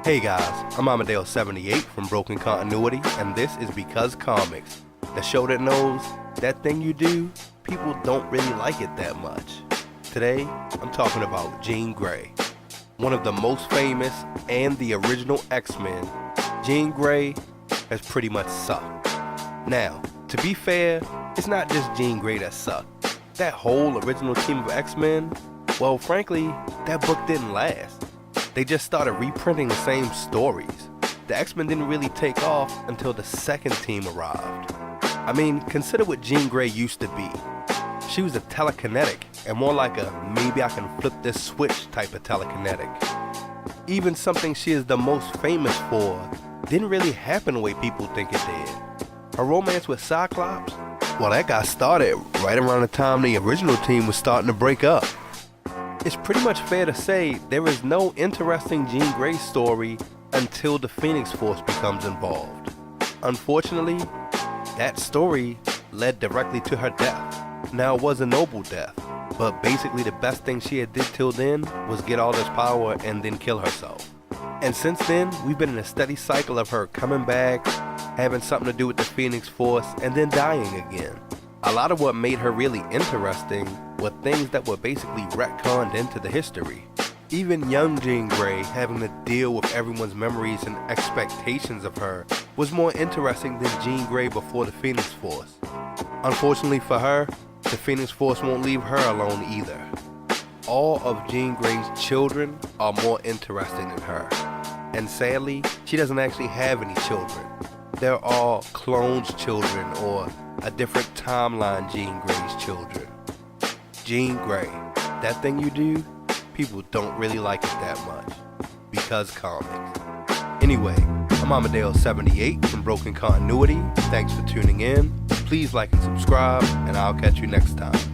Hey guys, I'm Amadeo78 from Broken Continuity, and this is Because Comics, the show that knows that thing you do, people don't really like it that much. Today, I'm talking about Jean Grey, one of the most famous and the original X-Men. Jean Grey has pretty much sucked. Now, to be fair, it's not just Jean Grey that sucked. That whole original team of X-Men, well, frankly, that book didn't last. They just started reprinting the same stories. The X-Men didn't really take off until the second team arrived. I mean, consider what Jean Grey used to be. She was a telekinetic, and more like a maybe I can flip this switch type of telekinetic. Even something she is the most famous for didn't really happen the way people think it did. Her romance with Cyclops, well, that got started right around the time the original team was starting to break up. It's pretty much fair to say there is no interesting Jean Grey story until the Phoenix Force becomes involved. Unfortunately, that story led directly to her death. Now, it was a noble death, but basically the best thing she had did till then was get all this power and then kill herself. And since then, we've been in a steady cycle of her coming back, having something to do with the Phoenix Force, and then dying again. A lot of what made her really interesting were things that were basically retconned into the history. Even young Jean Grey having to deal with everyone's memories and expectations of her was more interesting than Jean Grey before the Phoenix Force. Unfortunately for her, the Phoenix Force won't leave her alone either. All of Jean Grey's children are more interesting than her. And sadly, she doesn't actually have any children. They're all clones' children or a different timeline Jean Grey's children. Jean Grey, that thing you do, people don't really like it that much. Because Comics. Anyway, I'm Amadeo78 from Broken Continuity. Thanks for tuning in. Please like and subscribe, and I'll catch you next time.